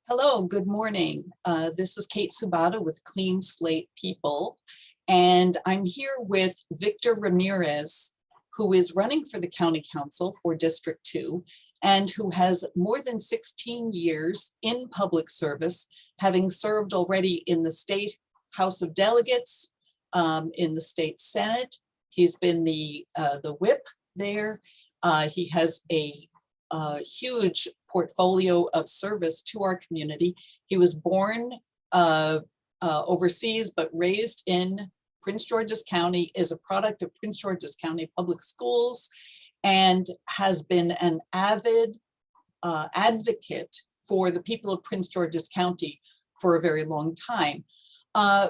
Hello, good morning. This is Kate Subata with Clean Slate People, and I'm here with Victor Ramirez, who is running for the County Council for District 2 and who has more than 16 years in public service, having served already in the State House of Delegates, in the State Senate. He's been the whip there. He has a huge portfolio of service to our community. He was born overseas, but raised in Prince George's County, is a product of Prince George's County Public Schools, and has been an avid advocate for the people of Prince George's County for a very long time.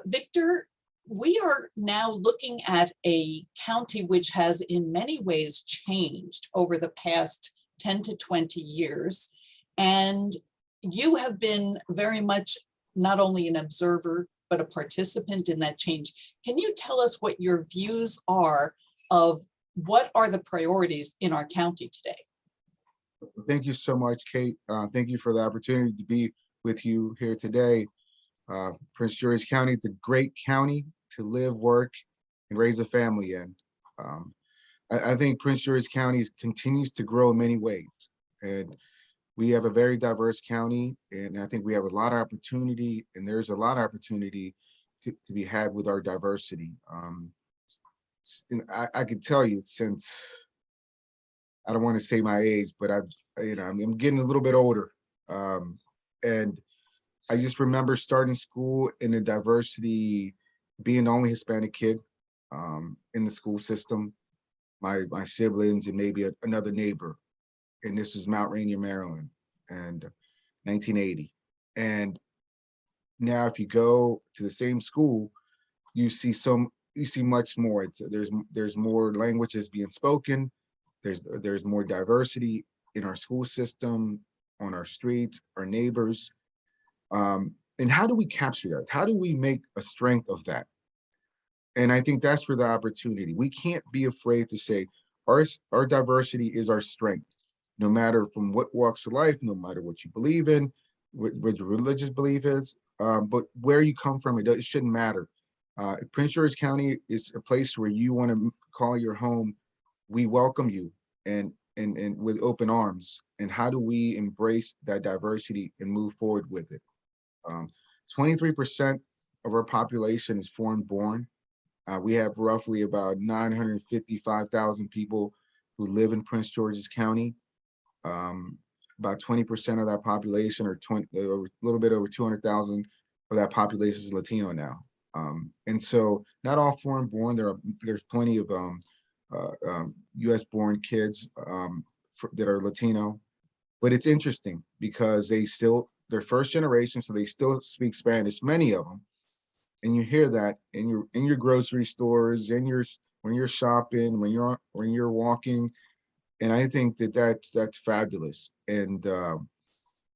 Victor, we are now looking at a county which has in many ways changed over the past 10 to 20 years. And you have been very much not only an observer, but a participant in that change. Can you tell us what your views are of what are the priorities in our county today? Thank you so much, Kate. Thank you for the opportunity to be with you here today. Prince George's County is a great county to live, work, and raise a family in. I think Prince George's County continues to grow in many ways. And we have a very diverse county, and I think we have a lot of opportunity, and there's a lot of opportunity to be had with our diversity. And I can tell you, since I don't want to say my age, but I'm getting a little bit older. And I just remember starting school in the diversity, being the only Hispanic kid in the school system. My siblings and maybe another neighbor, and this was Mount Rainier, Maryland, and 1980. And now, if you go to the same school, you see much more. There's more languages being spoken. There's more diversity in our school system, on our streets, our neighbors. And how do we capture that? How do we make a strength of that? And I think that's where the opportunity. We can't be afraid to say our diversity is our strength, no matter from what walks of life, no matter what you believe in, what your religious belief is, but where you come from, it shouldn't matter. Prince George's County is a place where you want to call your home. We welcome you and with open arms. And how do we embrace that diversity and move forward with it? 23% of our population is foreign born. We have roughly about 955,000 people who live in Prince George's County. About 20% of that population, or a little bit over 200,000 of that population is Latino now. And so not all foreign born, there's plenty of US born kids that are Latino, but it's interesting because they're first generation, so they still speak Spanish, many of them. And you hear that in your grocery stores, when you're shopping, when you're walking, and I think that's fabulous. And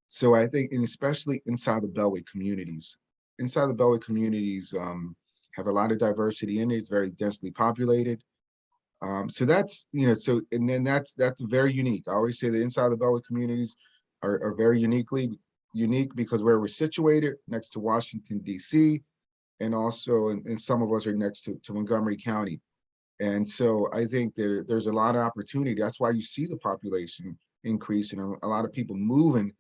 so I think, and especially inside the Beltway communities, have a lot of diversity in it. It's very densely populated. So that's and then that's very unique. I always say that inside the Beltway communities are very unique because where we're situated next to Washington, D.C., and also, and some of us are next to Montgomery County. And so I think there's a lot of opportunity. That's why you see the population increase and a lot of people moving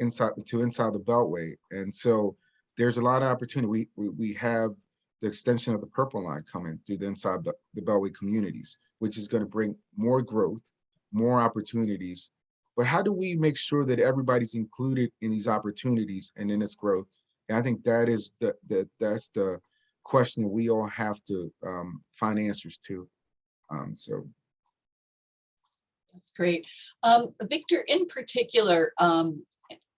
inside the Beltway. And so there's a lot of opportunity. We have the extension of the Purple Line coming through the inside the Beltway communities, which is going to bring more growth, more opportunities. But how do we make sure that everybody's included in these opportunities and in this growth? And I think that's the question that we all have to find answers to. So That's great. Victor, in particular,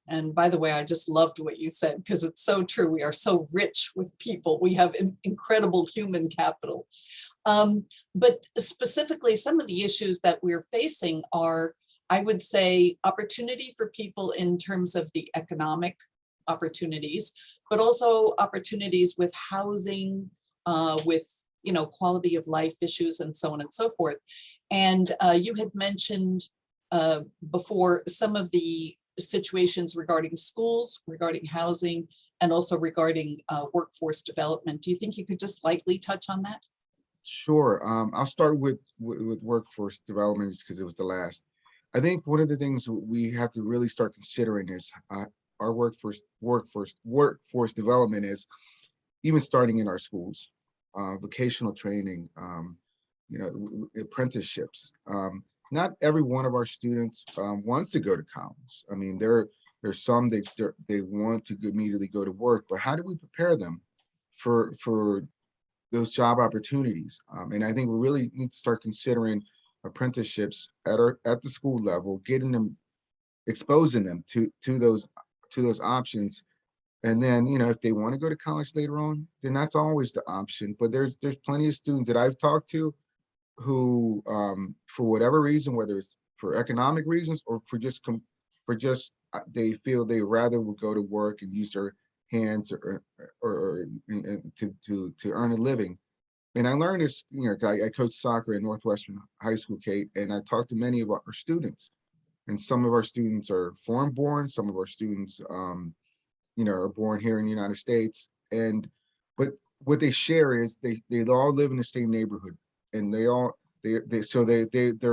and by the way, I just loved what you said because it's so true. We are so rich with people. We have incredible human capital. But specifically, some of the issues that we're facing are, I would say, opportunity for people in terms of the economic opportunities, but also opportunities with housing, with quality of life issues, and so on and so forth. And you had mentioned before some of the situations regarding schools, regarding housing, and also regarding workforce development. Do you think you could just lightly touch on that? Sure. I'll start with workforce development just because it was the last. I think one of the things we have to really start considering is our workforce development is even starting in our schools, vocational training, apprenticeships. Not every one of our students wants to go to college. I mean, there's some they want to immediately go to work, but how do we prepare them for those job opportunities? And I think we really need to start considering apprenticeships at the school level, getting them, exposing them to those options. And then, if they want to go to college later on, then that's always the option. But there's plenty of students that I've talked to who, for whatever reason, whether it's for economic reasons or they feel they rather would go to work and use their hands or to earn a living. And I learned this, I coach soccer at Northwestern High School, Kate, and I talked to many of our students. And some of our students are foreign born, some of our students, are born here in the United States. But what they share is they all live in the same neighborhood, and they're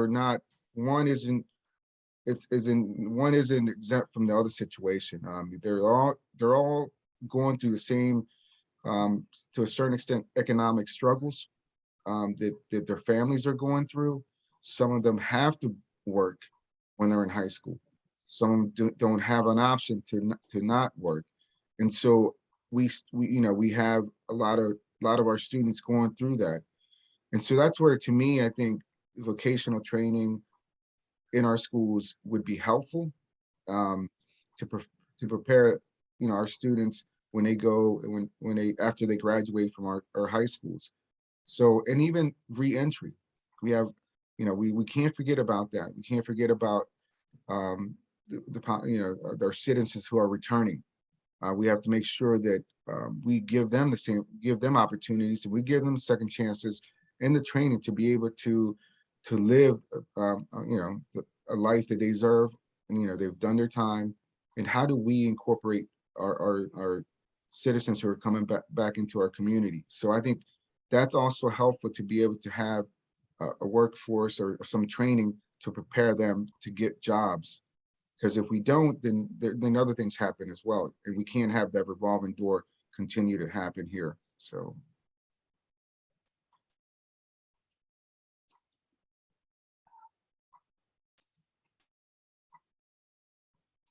not, one isn't one isn't exempt from the other situation. They're all going through the same, to a certain extent, economic struggles that their families are going through. Some of them have to work when they're in high school. Some don't have an option to not work. And so we have a lot of our students going through that. And so that's where, to me, I think vocational training in our schools would be helpful, to prepare our students when they go, after they graduate from our high schools. So, and even re-entry, we have, we can't forget about that. We can't forget about our citizens who are returning. We have to make sure that we give them opportunities, and we give them second chances and the training to be able to live, a life that they deserve. And they've done their time. And how do we incorporate our citizens who are coming back into our community? So I think that's also helpful, to be able to have a workforce or some training to prepare them to get jobs. Because if we don't, then other things happen as well, and we can't have that revolving door continue to happen here. So